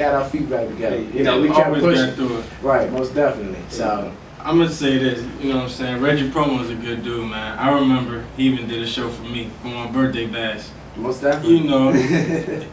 got our feet back together. You know, Yeah, we kept always pushing. got through it. Right, most definitely. So I'm gonna say this, you know what I'm saying? Reggie Promo's a good dude, man. I remember he even did a show for me for my birthday bash. most definitely. You know,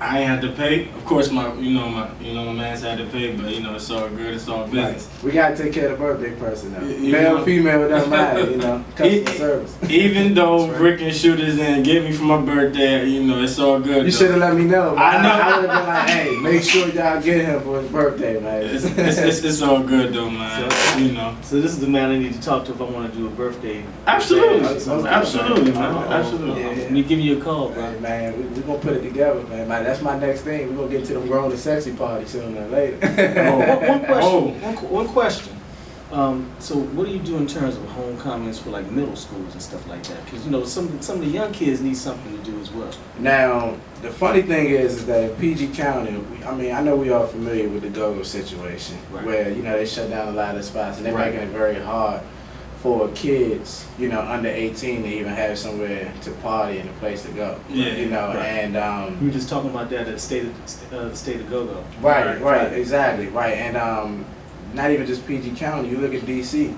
I ain't had to pay. Of course, my man's had to pay, but you know, it's all good. It's all business. Right. We gotta take care of the birthday person though. You Male, know. female, it doesn't matter. You know, customer service. Even though That's right. Rick and Shooters didn't get me for my birthday, you know, it's all good. You should have let me know. Man. I know. I would have been like, hey, make sure y'all get him for his birthday, man. It's all good though, man. So, you know. So this is the man I need to talk to if I want to do a birthday. Absolutely, Yeah, absolutely, man. man. Absolutely. Yeah. Let me give you a call, bro. Hey, man, we're gonna put it together, man. That's my next thing. We're gonna get to them grown and sexy party sooner or later. One question. Oh. One question. So what do you do in terms of homecomings for like middle schools and stuff like that? Because you know some of the young kids need something to do as well. Now, the funny thing is that in PG County, I know we are familiar with the go-go situation, Right. where, you know, they shut down a lot of spots and they're Right. making it very hard for kids, you know, under 18 to even have somewhere to party and a place to go. Yeah, You know, right. and We were just talking about that at the state of go-go. right, exactly, right. And not even just PG County, you look at DC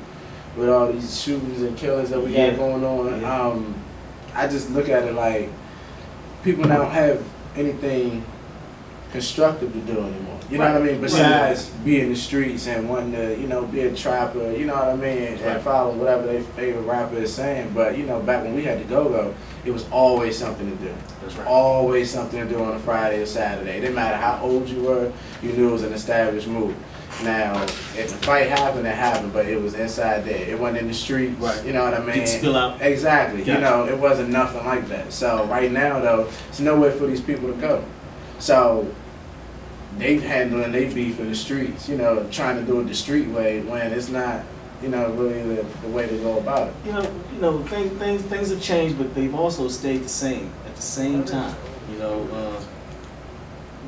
with all these shootings and killings that we Yeah. got going on. Yeah. I just look at it like people don't have anything constructive to do anymore. You know what I mean? Besides be in the streets and wanting to, you know, be a trapper, you know what I mean? Right. And follow whatever their favorite rapper is saying. But, you know, back when we had to go, it was always something to do. That's right. Always something to do on a Friday or Saturday. It didn't matter how old you were, you knew it was an established move. Now, if the fight happened, it happened, but it was inside there. It wasn't in the streets. Right. You know what I mean? Didn't spill out. Exactly. Gotcha. You know, it wasn't nothing like that. So right now, though, it's nowhere for these people to go. So they handling their beef in the streets, you know, trying to do it the street way when it's not, you know, really the way to go about it. You know, things have changed, but they've also stayed the same at the same time. You know,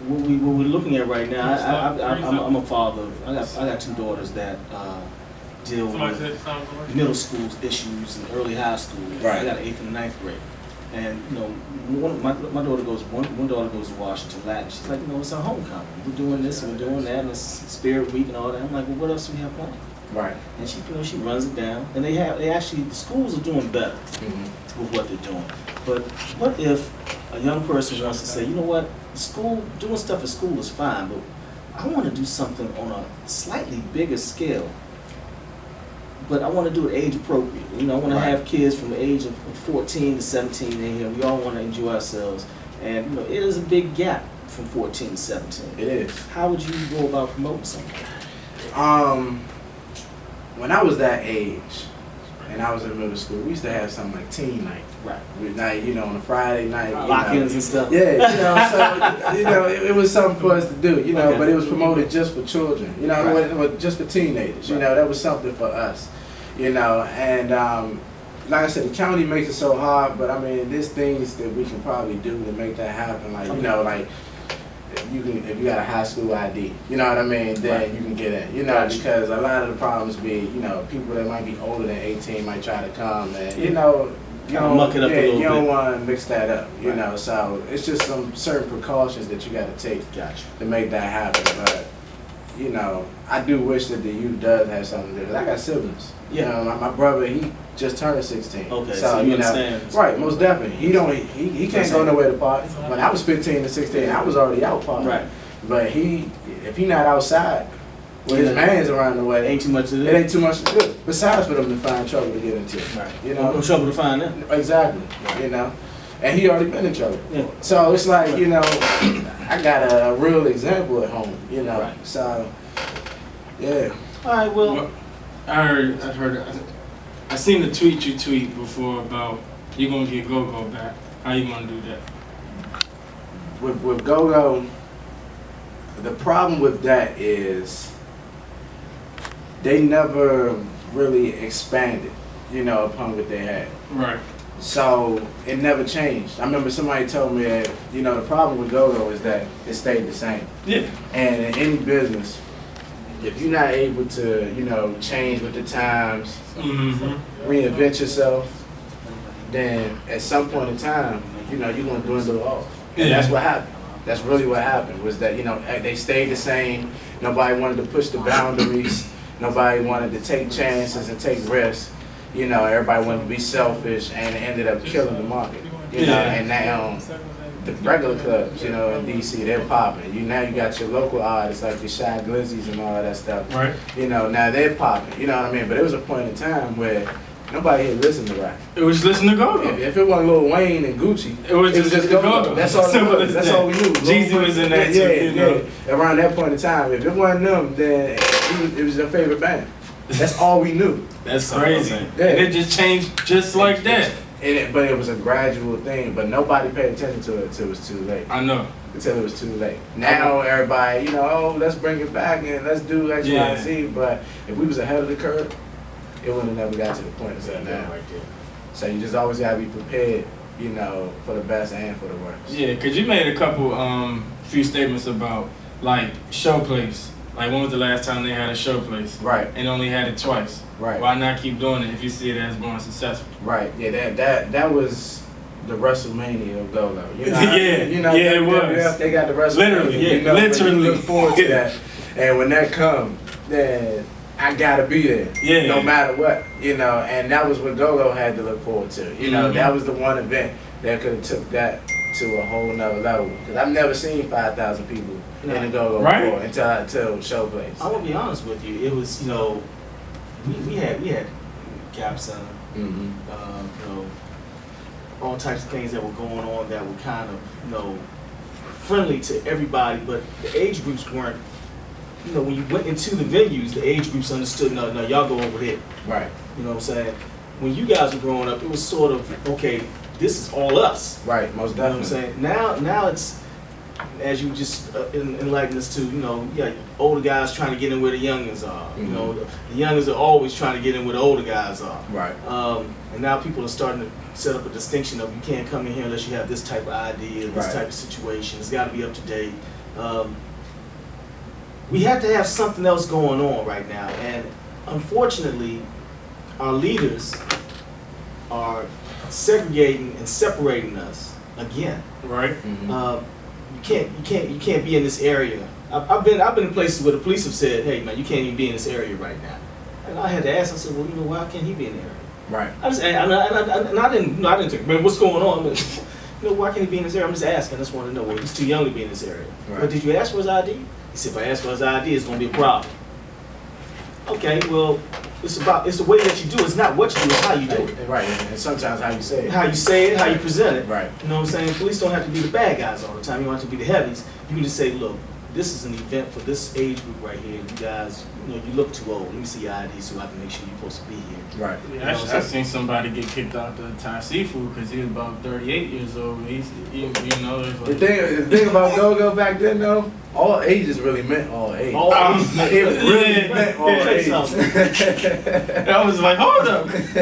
what we're looking at right now. I'm a father. I got two daughters that deal with middle school issues and early high school. Right. I got an 8th and 9th grade, and you know, my daughter goes one daughter goes to Washington Latin. She's like, you know, it's our homecoming. We're doing this and we're doing that, and it's Spirit Week and all that. I'm like, well, what else do we have planned? Right. And she, you know, she runs it down, and they actually the schools are doing better Mm-hmm. with what they're doing. But what if a young person wants to say, you know what, school, doing stuff at school is fine, but I want to do something on a slightly bigger scale, but I want to do it age appropriate. You know, I want to have kids from the age of 14 to 17 in here. We all want to enjoy ourselves. And, you know, it is a big gap from 14 to 17. It is. How would you go about promoting something? When I was that age, and I was in middle school, we used to have something like teen night. Right. Night, you know, on a Friday night. you Lock-ins know. and stuff. Yeah, you know, so, you know, it was something for us to do, you know, Okay. but it was promoted just for children, you know, Right. it was just for teenagers, you Right. know, that was something for us, you know, and like I said, the county makes it so hard, but I mean, there's things that we can probably do to make that happen, like, you know, like, if you got a high school ID, you know what I mean, then Right. you can get in, you know, Gotcha. because a lot of the problems be, you know, people that might be older than 18 might try to come and, you know, you Kinda don't, muck it up a little you don't bit. want to mix that up, you Right. know, so it's just some certain precautions that you got to take Gotcha. to make that happen, but, you know, I do wish that the youth does have something to do, 'cause I got siblings. Yeah. You know, my brother, he just turned 16. Okay, so you know, understand. right, most definitely. He can't go nowhere to party. When I was 15 to 16, I was already out partying. Right. But if he not outside with his mans around the way, Ain't too much to do. it ain't too much to do. Besides for them to find trouble to get into. Right. You No know? trouble to find that. Exactly. You know? And he already been in trouble. Yeah. So it's like, you know, I got a real example at home, you know. Right. So, yeah. All right. Well, I seen the tweet you tweet before about you gonna get go-go back. How you gonna do that? With go-go, the problem with that is they never really expanded, you know, upon what they had. Right. So it never changed. I remember somebody told me that, you know, the problem with go-go is that it stayed the same. Yeah. And in any business, if you're not able to, you know, change with the times, Mm-hmm. reinvent yourself, then at some point in time, you know, you're gonna dwindle off. And Yeah. that's what happened. That's really what happened, was that, you know, they stayed the same. Nobody wanted to push the boundaries. Nobody wanted to take chances and take risks. You know, everybody wanted to be selfish, and it ended up killing the market. You know, and now the regular clubs, you know, in DC, they're popping. Now you got your local artists like your Shy Glizzies and all that stuff. Right. You know, now they're popping. You know what I mean? But it was a point in time where nobody here listened to rap. It was just listening to go-go. If it wasn't Lil Wayne and Gucci, it was just go-go. That's all it was. That's all we knew. Jeezy was in that too, you know. Around that point in time, if it wasn't them, then it was your favorite band. That's all we knew. That's crazy. Yeah. And it just changed just like that. But it was a gradual thing. But nobody paid attention to it until it was too late. I know. Until it was too late. Now everybody, you know, oh, let's bring it back and let's do X, Y, and Z. But if we was ahead of the curve, it wouldn't have never got to the point it's at now. Right there. So you just always gotta be prepared, you know, for the best and for the worst. Yeah, cause you made a couple, few statements about like show place. Like when was the last time they had a show place? Right. And only had it twice. Right. Why not keep doing it if you see it as more successful? Right. Yeah. That was the WrestleMania of go-go. You know, yeah. You know, yeah, it was. They got the WrestleMania. Literally. Yeah. You know, literally. Look forward to that. And when that comes, then I gotta be there. Yeah. No matter what. You know, and that was what go-go had to look forward to. You know, that was the one event that could have took that to a whole nother level. Because I've never seen 5,000 people in the go-go before until show place. I want to be honest with you. It was, you know, we had Cap Center, you know, all types of things that were going on that were kind of, you know, friendly to everybody, but the age groups weren't. You know, when you went into the venues, the age groups understood. No, y'all go over there. Right. You know what I'm saying? When you guys were growing up, it was sort of okay. This is all us. Right. Most definitely. You know what I'm saying? Now it's, as you just enlightened us to, you know, yeah, older guys trying to get in where the youngins are. You know, the youngins are always trying to get in where the older guys are. Right. And now people are starting to set up a distinction of you can't come in here unless you have this type of idea, this type of situation. It's got to be up to date. We have to have something else going on right now, and unfortunately, our leaders are segregating and separating us again. Right. You can't be in this area. I've been in places where the police have said, "Hey man, you can't even be in this area right now." And I had to ask. I said, "Well, you know, why can't he be in the area?" Right. I didn't think, man, what's going on? But, you know, why can't he be in this area? I'm just asking. I just want to know. Well, he's too young to be in this area. Right. But did you ask for his ID? He said, if I ask for his ID, it's going to be a problem. Okay, well, it's the way that you do it. It's not what you do, it's how you do it. Right, and sometimes how you say it. How you say it, how you present it. Right. You know what I'm saying? Police don't have to be the bad guys all the time. You don't have to be the heavies. You can just say, look, this is an event for this age group right here. You guys, you know, you look too old. Let me see your ID so I can make sure you're supposed to be here. Right. Yeah, actually, I seen somebody get kicked out the Thai seafood because he was about 38 years old. You know, like, the thing about go-go back then, though, all ages really meant all ages. All ages. It really meant all ages. I was like, hold up. Isn't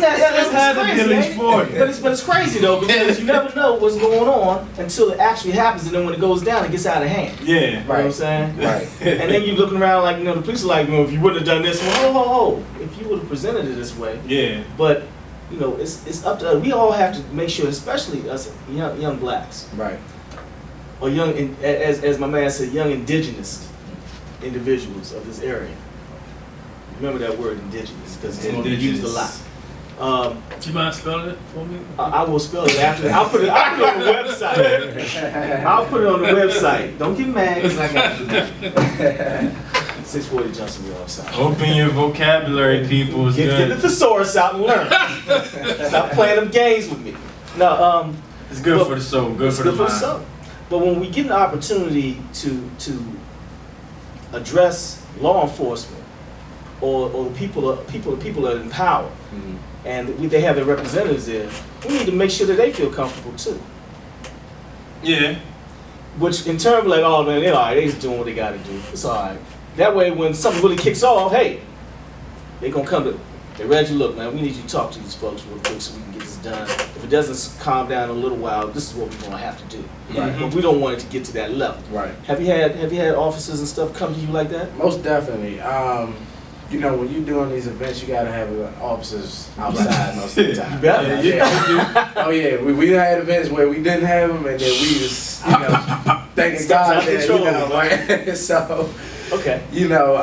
that crazy, at least 40. But it's crazy though, because you never know what's going on until it actually happens, and then when it goes down, it gets out of hand. Yeah. You know what I'm saying? Right. And then you're looking around like, you know, the police are like, well, if you wouldn't have done this, well, ho. If you would have presented it this way. Yeah. But, you know, it's up to us. We all have to make sure, especially us young blacks. Right. Or young, as my man said, young indigenous individuals of this area. Remember that word indigenous, because it's going to be used a lot. Do you mind spelling it for me? I will spell it after. I'll put it on the website. I'll put it on the website. Don't get mad because I got to do that. 640 Johnson Real outside. Open your vocabulary, people. Get the thesaurus out and learn. Stop playing them games with me. No, it's good for the soul. Good for the mind. soul. But when we get an opportunity to address law enforcement or the people that are in power, and they have their representatives there, we need to make sure that they feel comfortable too. Yeah. Which in turn, like, oh man, they're all right. They're just doing what they got to do. It's all right. That way, when something really kicks off, hey, they're gonna come to. Hey, Reggie, look, man, we need you to talk to these folks real quick so we can get this done. If it doesn't calm down in a little while, this is what we're gonna have to do. Right. But we don't want it to get to that level. Right. Have you had officers and stuff come to you like that? Most definitely. you know, when you doing these events, you gotta have officers outside most of the time. You better. Yeah. Oh yeah, we had events where we didn't have them, and then we just, you know, thanking God that, you know, like, so. Okay. You know,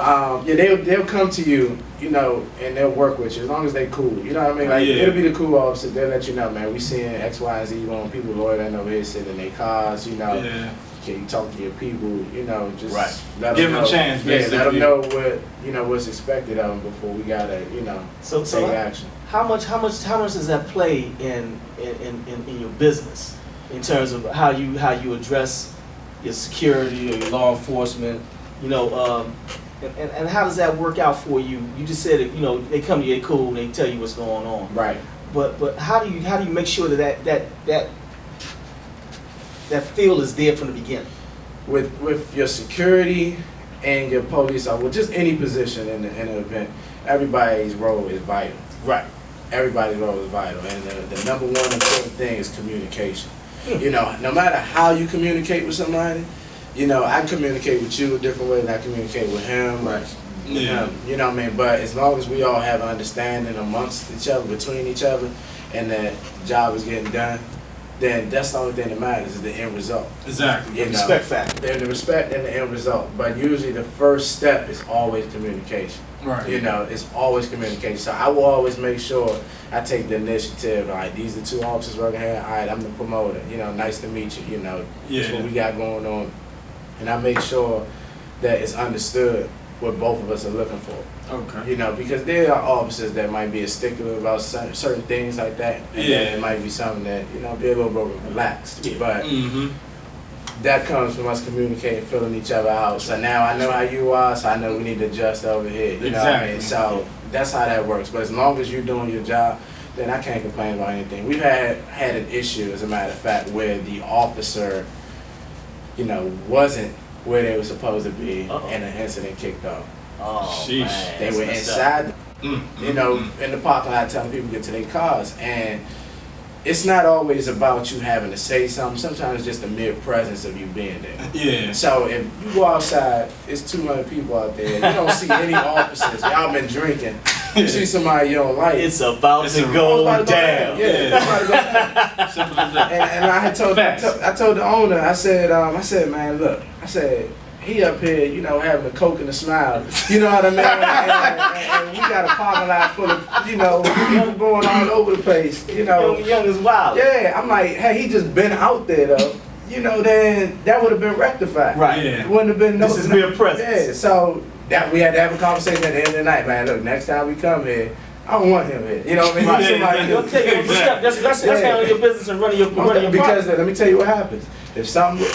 yeah, they'll come to you, you know, and they'll work with you as long as they cool. You know what I mean? Like, it'll be the cool officers. They'll let you know, man, we seeing X, Y, and Z on people loitering over here sitting in their cars, you know. Yeah. Can you talk to your people, you know, just Right. let Give them them know. a chance, Yeah, basically. let them know what, you know, what's expected of them before we gotta, you know, So take action. how much does that play in your business in terms of how you address your security or your law enforcement? You know, and how does that work out for you? You just said it, you know, they come to you, they cool, they tell you what's going on. Right. But how do you make sure that feel is there from the beginning? With your security and your police, or with just any position in an event, everybody's role is vital. Right. Everybody's role is vital, and the number one important thing is communication. You know, no matter how you communicate with somebody, you know, I communicate with you a different way than I communicate with him. Right. Yeah. You know what I mean? But as long as we all have an understanding amongst each other, between each other, and that the job is getting done, then that's the only thing that matters is the end result. Exactly. You know? Respect factor. Then the respect and the end result. But usually the first step is always communication. Right. You know, it's always communication. So I will always make sure I take the initiative. All right, these are two officers working here. All right, I'm the promoter. You know, nice to meet you. You know, this is what we got going on. And I make sure that it's understood what both of us are looking for. Okay. You know, because there are officers that might be a stickler about certain things like that. And then it might be something that, you know, be a little bit relaxed. Yeah. But Mm-hmm. that comes from us communicating, filling each other out. So now I know how you are, so I know we need to adjust over here. You know what I mean? So that's how that works. But as long as you're doing your job, then I can't complain about anything. We've had an issue, as a matter of fact, where the officer, you know, wasn't where they were supposed to be, and the incident kicked off. Oh, Sheesh. man. They That's were messed up. inside, you know, in the parking lot telling people to get to their cars. And it's not always about you having to say something. Sometimes it's just the mere presence of you being there. Yeah. So if you go outside, it's 200 people out there. You don't see any officers. Y'all been drinking. You see somebody you don't like. It's about to go down. Yeah, it's about to go down. Simple as that. And I had told I told the owner, I said, man, look, I said, he up here, you know, having a Coke and a smile. You know what I mean? And we got a parking lot full of, you know, young going all over the place. You know. Young is wild. Yeah, I'm like, hey, he just been out there though. You know, then that would have been rectified. Right. Yeah. It wouldn't have been no. This is mere presence. Yeah, so that we had to have a conversation at the end of the night, man. Look, next time we come here, I don't want him here. You know what I mean? Right. Somebody You'll take it. That's handling your business and running your because let me tell you what happens. If something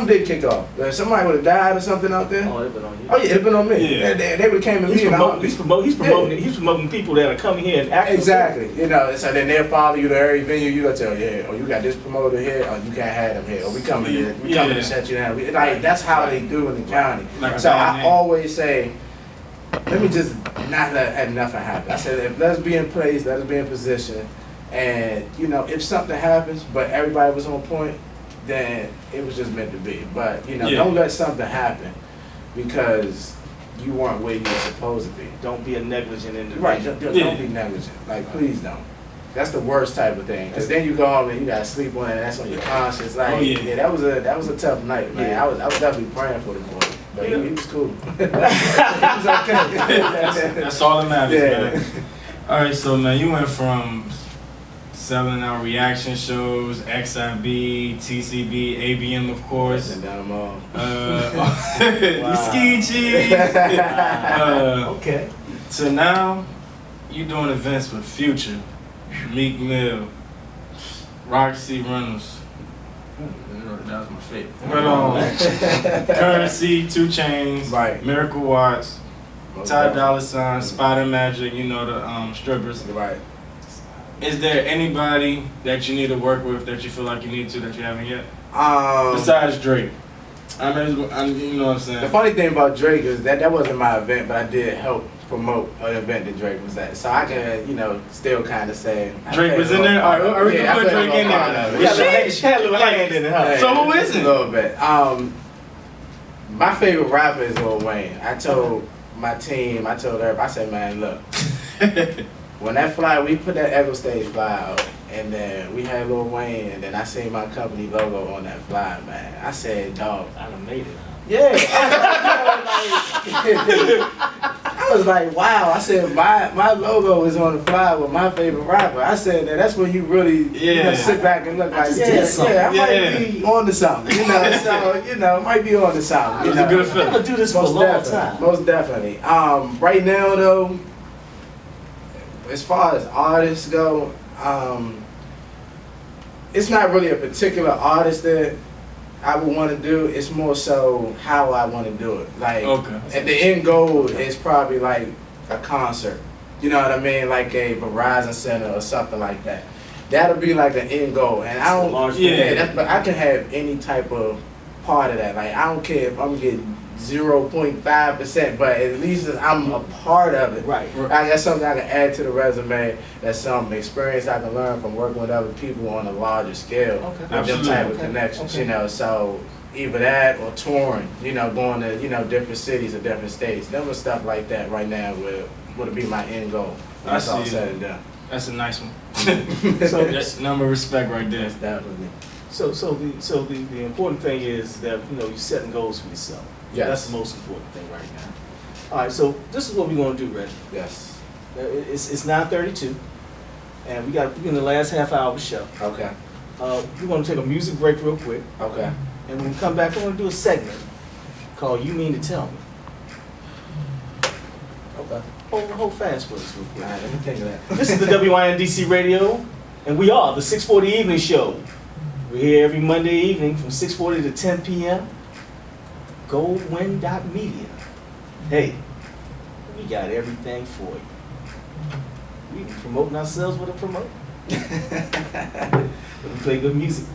did kick off, if somebody would have died or something out there, Oh, it'd been on you. oh yeah, it'd been on me. Yeah. They would have came to me. He's promoting people that are coming here and acting. Exactly. You know, so then they'll follow you to every venue. You gotta tell, yeah, oh, you got this promoter here, or you can't have them here, or we coming to shut you down. Like that's how they do in the county. Like So I always say, let me just not let nothing happen. I said, if let's be in place, let us be in position, and you know, if something happens, but everybody was on point, then it was just meant to be. But you know, don't let something happen because you weren't where you were supposed to be. Don't be a negligent individual. Right, don't be negligent. Like, please don't. That's the worst type of thing. Because then you go home and you gotta sleep on it. And that's on your conscience. Like, that was a tough night, man. Yeah. I was definitely praying for the boy, but he was cool. He was okay. That's all that matters, Yeah. man. All right, so man, you went from selling out reaction shows, XIB, TCB, ABM, of course. And down them all. You ski cheese. Okay. So now you doing events with Future, Meek Mill, Roxy Reynolds. That was my favorite. But Currency, 2 Chainz, Right. Miracle Watts, Ty Dolla $ign, Spider Magic. You know the strippers. Right. Is there anybody that you need to work with that you feel like you need to that you haven't yet? Um, Besides Drake. I mean, you know what I'm saying? The funny thing about Drake is that wasn't my event, but I did help promote an event that Drake was at. So I can, you know, still kind of say Drake was in there? All right, we can put Drake in there. Had a little hand in it, huh? Yeah, So who is it? A little bit. My favorite rapper is Lil Wayne. I told my team, I told everybody, I said, man, look, when that fly, we put that Echo Stage fly out, and then we had Lil Wayne, and then I seen my company logo on that fly, man. I said, dog. I done made it. Yeah. I was like, wow. I said, my logo is on the fly with my favorite rapper. I said, that's when you really sit back and look like, I might be on to something. So, might be on to something. It's a good feeling. I'm going to do this for a long time. Most definitely. Right now, though, as far as artists go, it's not really a particular artist that I would want to do. It's more so how I want to do it. Like, at the end goal is probably like a concert. You know what I mean? Like a Verizon Center or something like that. That'll be like the end goal. And I don't, but I can have any type of part of that. Like, I don't care if I'm getting 0.5%, but at least I'm a part of it. Right. That's something I can add to the resume. That's some experience I can learn from working with other people on a larger scale. With them type of connections, So either that or touring, going to, different cities or different states. Them was stuff like that right now would be my end goal. That's all said and done. That's a nice one. That's number of respect right there. Definitely. So the important thing is that you're setting goals for yourself. Yes. That's the most important thing right now. All right, so this is what we're gonna do, Reggie. Yes. It's 9:32, and we're in the last half hour of the show. Okay. We're gonna take a music break real quick. Okay. And when we come back, we're gonna do a segment called "You Mean to Tell Me." Okay. Hold fast for us real quick. All right, let me think of that. This is the WINDC Radio, and we are the 640 Evening Show. We're here every Monday evening from 6:40 to 10 p.m. Goldwyn.media. Hey, we got everything for you. We be promoting ourselves with a promote. But we play good music.